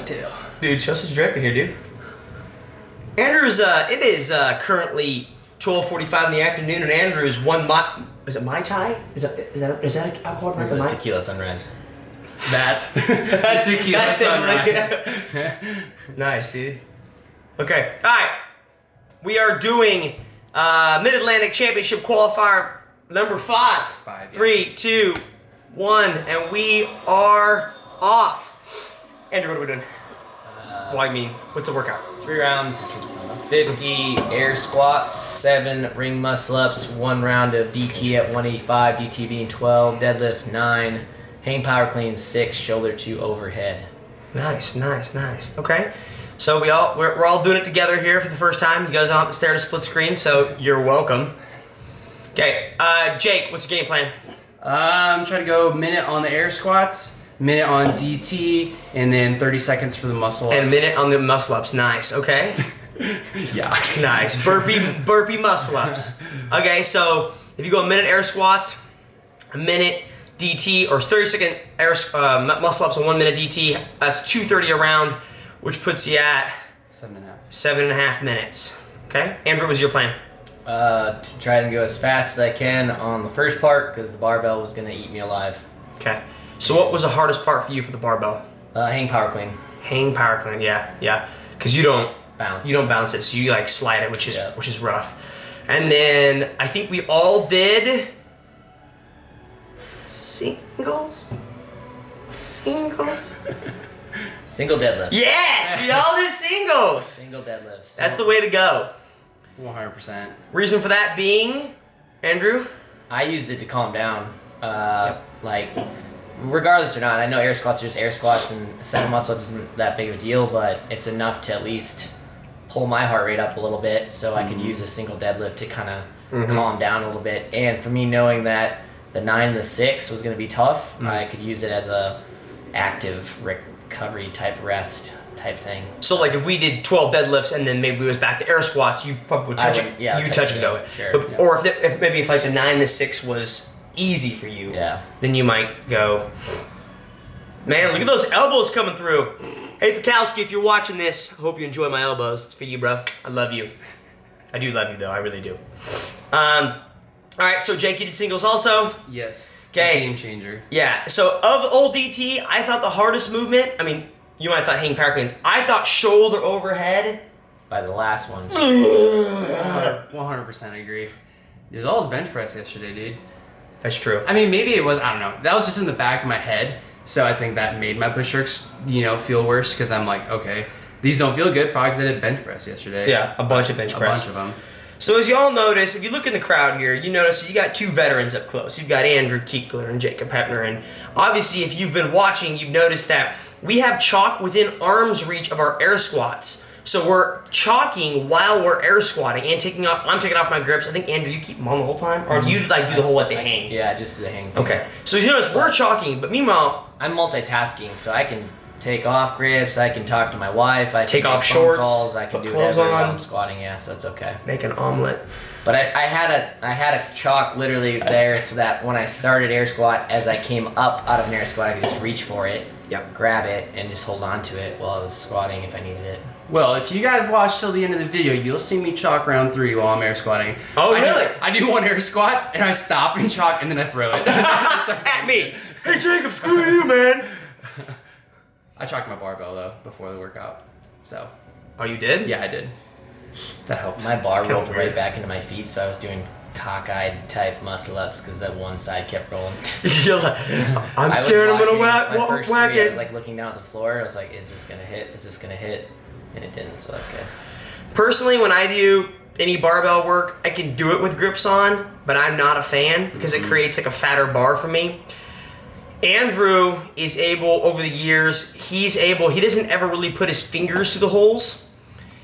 cocktail. Dude, Chelsea's drinking here, dude. Andrew's, it is currently 12:45 in the afternoon, and Andrew's is it Mai Tai? Is that an alcohol drink? It's a tequila sunrise. That's tequila sunrise. Nice, dude. Okay, all right. We are doing Mid-Atlantic Championship Qualifier number 5. 5, yeah. 3, 2, 1, and we are off. Andrew, what are we doing? Well, I mean, what's the workout? 3 rounds, 50 air squats, 7 ring muscle ups, 1 round of DT at 185, DT being 12, deadlifts 9, hang power clean 6, shoulder to overhead. Nice. Okay, so we're all doing it together here for the first time. You guys don't have to stare at a split screen, so you're welcome. Okay, Jake, what's your game plan? Try to go minute on the air squats, minute on DT, and then 30 seconds for the muscle ups. And a minute on the muscle ups. Nice. Okay. Yeah. Nice. Burpee muscle ups. Okay, so if you go a minute air squats, a minute DT, or 30-second air muscle ups and 1 minute DT, that's 230 a round, which puts you at 7.5 minutes. Okay. Andrew, what was your plan? To try and go as fast as I can on the first part because the barbell was going to eat me alive. Okay. So what was the hardest part for you for the barbell? Hang power clean. Hang power clean, yeah. Because you don't Bounce. You don't bounce it, so you like slide it, which is rough. And then I think we all did singles. Single deadlifts. Yes, we all did singles. Single deadlifts. That's the way to go. 100%. Reason for that being, Andrew? I used it to calm down. Like, regardless or not, I know air squats are just air squats and 7 muscle ups isn't that big of a deal, but it's enough to at least pull my heart rate up a little bit so I could use a single deadlift to kind of calm down a little bit. And for me, knowing that the 9 and the 6 was going to be tough, I could use it as a active recovery type rest type thing. So like if we did 12 deadlifts and then maybe we was back to air squats, you probably would touch it. Yeah, you touch and go. Sure. But, or if maybe like the 9 and the 6 was easy for you, then you might go, man, look at those elbows coming through. Hey, Pikowski, if you're watching this, I hope you enjoy my elbows. It's for you, bro. I love you. I do love you, though. I really do. All right, so Jake, you did singles also? Yes. Okay. Game changer. Yeah, so of old DT, I thought the hardest movement, I mean, you might have thought hang power cleans. I thought shoulder overhead. By the last one. 100% agree. It was all bench press yesterday, dude. That's true. I mean, maybe it was, I don't know. That was just in the back of my head. So I think that made my push jerks, feel worse because I'm like, okay, these don't feel good probably because I did bench press yesterday. Yeah, a bunch of bench press. A bunch of them. So as you all notice, if you look in the crowd here, you notice you got 2 veterans up close. You've got Andrew Kiekler and Jacob Heppner. And obviously, if you've been watching, you've noticed that we have chalk within arm's reach of our air squats. So we're chalking while we're air squatting and I'm taking off my grips. I think, Andrew, you keep them on the whole time? Or you do the whole hang? Yeah, just do the hang thing. Okay. So as you notice, we're chalking, but meanwhile... I'm multitasking, so I can take off grips, I can talk to my wife, I can take off make shorts, phone calls, I can put do clothes whatever on. while I'm squatting, so it's okay. Make an omelet. But I had a chalk literally there so that when I started air squat, as I came up out of an air squat, I could just reach for it, grab it, and just hold on to it while I was squatting if I needed it. Well, if you guys watch till the end of the video, you'll see me chalk round 3 while I'm air squatting. Oh, really? I do one air squat, and I stop and chalk, and then I throw it. At me. Hey, Jacob, screw you, man. I chalked my barbell, though, before the workout. So. Oh, you did? Yeah, I did. That helped. My bar rolled right back into my feet, so I was doing cockeyed type muscle ups because that one side kept rolling. You're like, I'm scared I'm going to whack it. I was like looking down at the floor. I was like, is this going to hit? Is this going to hit? And it didn't, so that's good. Personally, when I do any barbell work, I can do it with grips on, but I'm not a fan because it creates like a fatter bar for me. Andrew is able, over the years, he doesn't ever really put his fingers through the holes.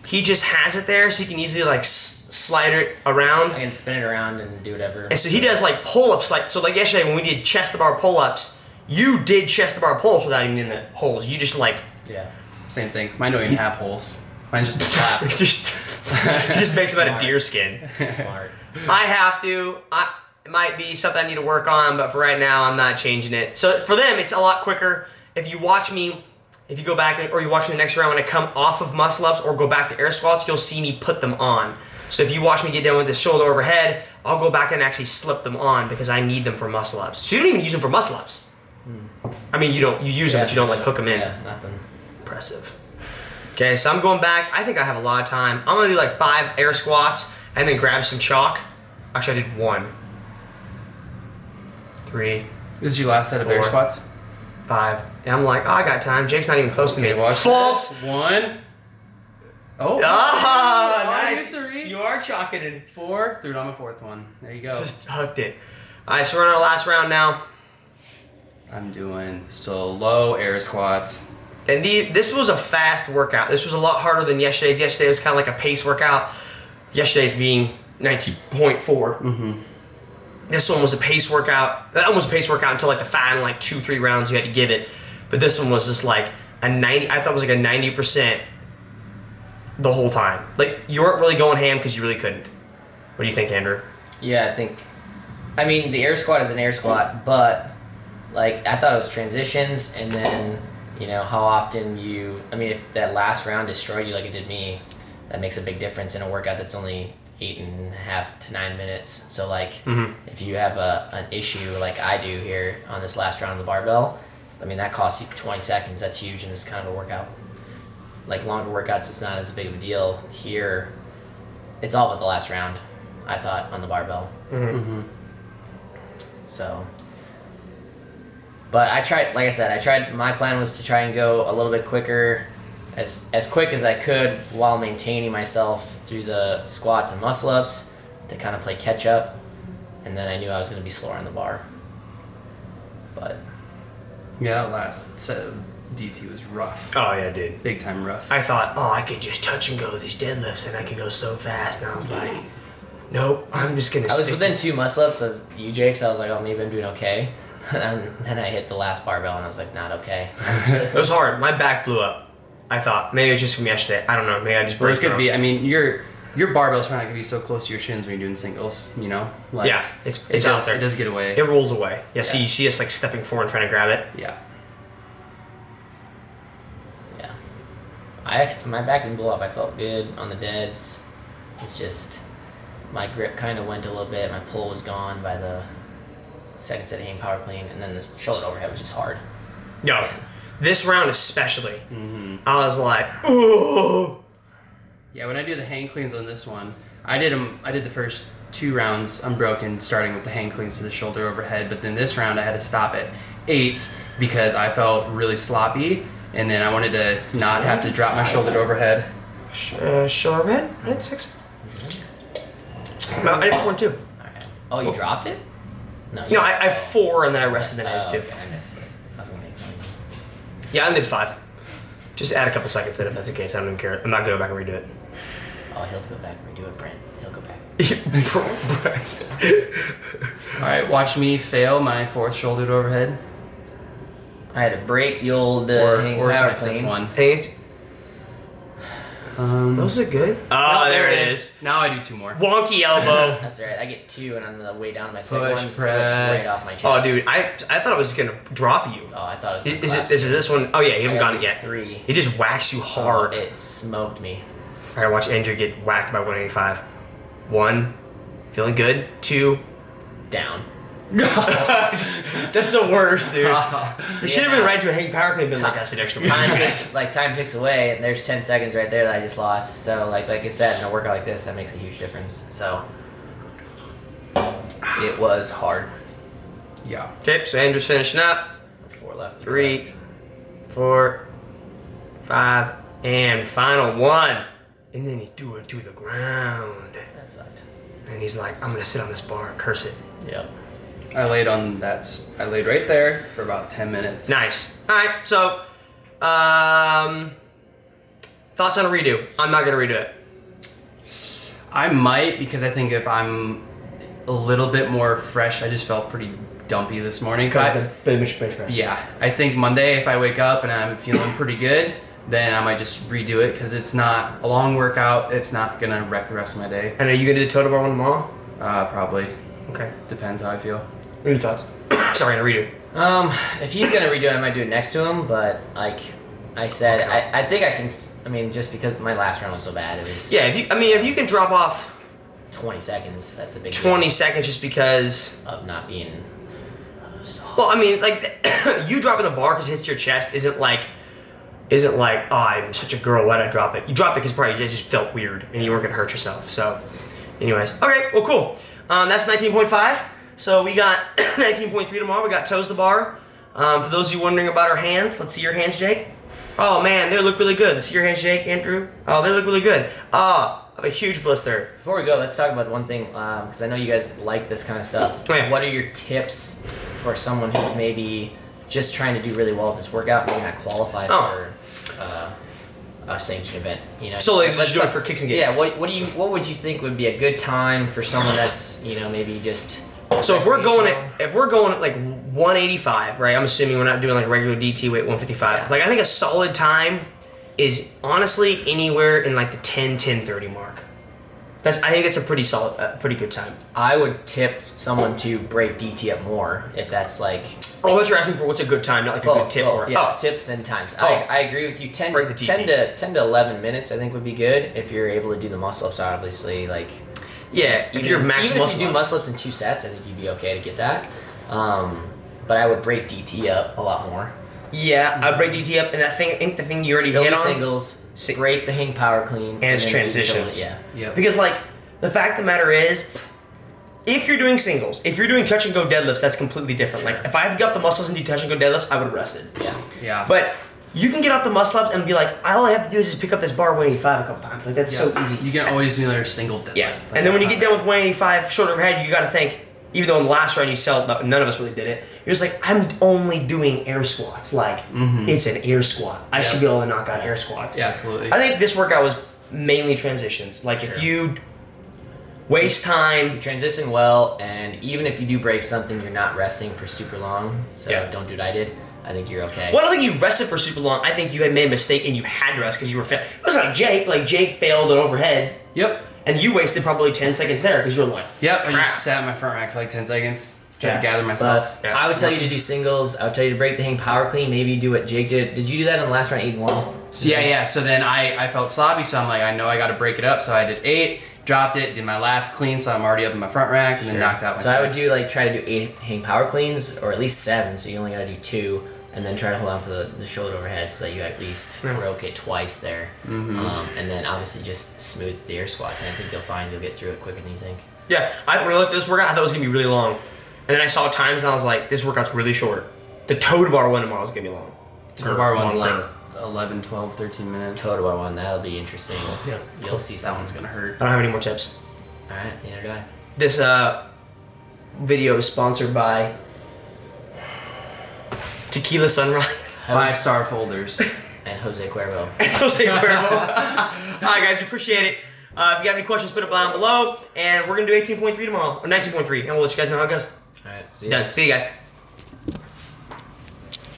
He just has it there so he can easily like slide it around. I can spin it around and do whatever. And so he does like pull-ups, like yesterday when we did chest to bar pull-ups, you did chest to bar pull-ups without even in the holes. You just like... Yeah. Same thing. Mine don't even have holes. Mine's just a flap. He just makes them out of deer skin. Smart. I have to. It might be something I need to work on, but for right now, I'm not changing it. So for them, it's a lot quicker. If you watch me if you go back or you watch the next round when I come off of muscle ups or go back to air squats, you'll see me put them on. So if you watch me get done with the shoulder overhead, I'll go back and actually slip them on because I need them for muscle ups. So you don't even use them for muscle ups. I mean, you use them, but you don't like hook them in. Yeah, nothing. Impressive. Okay, so I'm going back. I think I have a lot of time. I'm gonna do like 5 air squats and then grab some chalk. Actually, I did 1, 3, This is your last set of air 4, squats? 5. And I'm like, oh, I got time. Jake's not even close to me. Watch False. this. 1. Oh. Ah, Oh, nice. 3. You are chalking in. 4. Threw it on my 4th one. There you go. Just hooked it. All right, so we're on our last round now. I'm doing solo air squats. And this was a fast workout. This was a lot harder than yesterday's. Yesterday was kind of like a pace workout. Yesterday's being 19.4. This one was a pace workout. That one was a pace workout until like the final 2-3 rounds you had to give it. But this one was just like a 90. I thought it was like a 90% the whole time. Like you weren't really going ham because you really couldn't. What do you think, Andrew? Yeah, I mean, the air squat is an air squat, but like I thought it was transitions, and then how often if that last round destroyed you like it did me, that makes a big difference in a workout that's only 8.5 to 9 minutes. So like if you have an issue like I do here on this last round of the barbell, I mean that costs you 20 seconds. That's huge in this kind of a workout. Like longer workouts, it's not as big of a deal. Here, it's all about the last round, I thought, on the barbell. So, but I tried, like I said, my plan was to try and go a little bit quicker, as quick as I could while maintaining myself through the squats and muscle ups to kind of play catch up. And then I knew I was going to be slower on the bar. But Yeah, that last set of DT was rough. Oh yeah, dude. Big time rough. I thought, I could just touch and go with these deadlifts and I could go so fast. And I was like, nope, I'm just gonna. I was within 2 muscle ups of you, Jake, so I was like, oh, maybe I'm doing okay. And then I hit the last barbell and I was like, not okay. It was hard. My back blew up. I thought maybe it was just from yesterday. I don't know. Maybe I just But it braced could wrong. be. I mean, your barbell's probably not gonna be so close to your shins when you're doing singles. Like, Yeah, it's it out does, there. It does get away. It rolls away. Yeah. See, Yeah. you see us like stepping forward and trying to grab it. Yeah. Yeah. My back didn't blow up. I felt good on the deads. It's just my grip kind of went a little bit. My pull was gone by the second set of hang power clean, and then this shoulder overhead was just hard. Yo, this round especially, I was like, ooh. Yeah, when I do the hang cleans on this one, I did the first 2 rounds unbroken, starting with the hang cleans to the shoulder overhead. But then this round, I had to stop at 8 because I felt really sloppy, and then I wanted to not have to drop my shoulder to overhead. Shoulder overhead? I did 6. No, I did 4 and 2. Alright. Oh, you dropped it? No, No, I had 4 and then I rested and I did 2. Okay, I missed it. I was gonna make fun. Yeah, I did 5. Just add a couple seconds in if that's the case. I don't even care. I'm not going to go back and redo it. Oh, he'll go back and redo it, Brent. He'll go back. All right, watch me fail my 4th shoulder to overhead. I had to break the old Or hang it's power my 5th clean. one. Hey, it's those are good. Oh, No, there it is. Now I do 2 more. Wonky elbow. That's alright. I get 2, and on the way down, my second Push, one slips right press. off my chest. Oh, dude, I thought it was gonna drop you. Oh, I thought it was. Is it? Is it this one? Oh yeah, you haven't gotten it yet. 3. It just whacks you hard. It smoked me. All right, watch Andrew get whacked by 185. 1, feeling good. 2, Down. that's the worst, dude. It should have been right to a hang power clean, been like I said extra. Time ticks away, and there's 10 seconds right there that I just lost. So like I said, in a workout like this, that makes a huge difference. So it was hard. Yeah. Okay, so Andrew's finishing up. 4 left. 3, 4, 5, and final 1. And then he threw it to the ground. That sucked. And he's like, I'm gonna sit on this bar and curse it. Yep. I laid right there for about 10 minutes. Nice. All right, so thoughts on a redo? I'm not gonna redo it. I might, because I think if I'm a little bit more fresh, I just felt pretty dumpy this morning. Because the bench press. Yeah, I think Monday, if I wake up and I'm feeling pretty good, then I might just redo it, because it's not a long workout. It's not gonna wreck the rest of my day. And are you gonna do the total bar one tomorrow? Probably. Okay. Depends how I feel. What are your thoughts? Sorry, on a redo. If he's gonna redo it, I might do it next to him. But like, I said I think I can. I mean, just because my last round was so bad, it was Yeah, if you can drop off 20 seconds. That's a big 20 deal seconds just because. of not being. Well, I mean, like you dropping the bar because it hits your chest isn't like oh, I'm such a girl, why'd I drop it? You dropped it because probably it just felt weird and you weren't gonna hurt yourself. So, anyways, okay, well, cool. That's 19.5. So we got 19.3 tomorrow. We got toes to bar. For those of you wondering about our hands, let's see your hands, Jake. Oh man, they look really good. Let's see your hands, Jake, Andrew. Oh, they look really good. I have a huge blister. Before we go, let's talk about one thing, because I know you guys like this kind of stuff. Oh, yeah. What are your tips for someone who's maybe just trying to do really well at this workout, maybe not qualify for a sanctioned event? You know, So like, let's just do it talk- for kicks and gigs. Yeah. What would you think would be a good time for someone that's maybe just. So if we're going at like 185, right? I'm assuming we're not doing like a regular DT weight 155. Yeah. Like I think a solid time is honestly anywhere in like the 10:30 mark. I think that's a pretty solid, pretty good time. I would tip someone to break DT up more if that's like. Oh, what you're asking for? What's a good time? Not like a good tip or yeah, tips and times. Oh. I agree with you. 10 Break the TT. 10 to 11 minutes I think would be good if you're able to do the muscle ups. Obviously, like. Yeah, if you're max even muscle if you do ups. muscle ups in 2 sets, I think you'd be okay to get that. But I would break DT up a lot more. Yeah, I'd break DT up, and I think the thing you already Still hit do on. singles, break the hang power clean, And it's then do the transitions. shoulder, Yep. Because like the fact of the matter is, if you're doing singles, if you're doing touch and go deadlifts, that's completely different. Sure. Like if I had to get off the muscles and do touch and go deadlifts, I would have rested. Yeah. But you can get off the muscle ups and be like, all I have to do is just pick up this bar 185 a couple times. Like that's so easy. You can always do another single deadlift. Yeah. Like, And then when you that's get not done with 185 shoulder overhead, you got to think. Even though in the last round you saw none of us really did it, you're just like, I'm only doing air squats. Like it's an air squat. I should be able to knock out air squats. Yeah, absolutely. I think this workout was mainly transitions. Like if you waste time. You transition well, and even if you do break something, you're not resting for super long. So don't do what I did. I think you're okay. Well, I don't think you rested for super long. I think you had made a mistake and you had to rest because you were failed. It was like Jake. Like Jake failed an overhead. Yep. And you wasted probably 10 seconds there because you were like, Yep. I crap. just sat in my front rack for like 10 seconds, trying Yeah. to gather myself. But I would tell you to do singles. I would tell you to break the hang power clean. Maybe do what Jake did. Did you do that in the last round, 8-1? So yeah. So then I felt sloppy, so I'm like, I know I got to break it up. So I did 8, dropped it, did my last clean, so I'm already up in my front rack, and then knocked out my So I would 6. do like try to do 8 hang power cleans, or at least 7. So you only got to do 2, and then try to hold on for the shoulder overhead so that you at least broke it twice there. And then obviously just smooth the air squats, and I think you'll find you'll get through it quicker than you think. Yeah, when I looked at this workout, I thought it was going to be really long. And then I saw times and I was like, this workout's really short. The toe to bar one tomorrow is going to be long. So the bar one's Long like 11, 12, 13 minutes. Toe to bar one, that'll be interesting. Yeah. You'll see That something's one's gonna hurt. I don't have any more tips. Alright, neither do I. This video is sponsored by Tequila Sunrise. 5-star folders. And Jose Cuervo. Jose Cuervo. Alright guys, we appreciate it. If you have any questions, put it down below. And we're going to do 18.3 tomorrow. Or 19.3. And we'll let you guys know how it goes. Alright, see ya. Done. See you guys.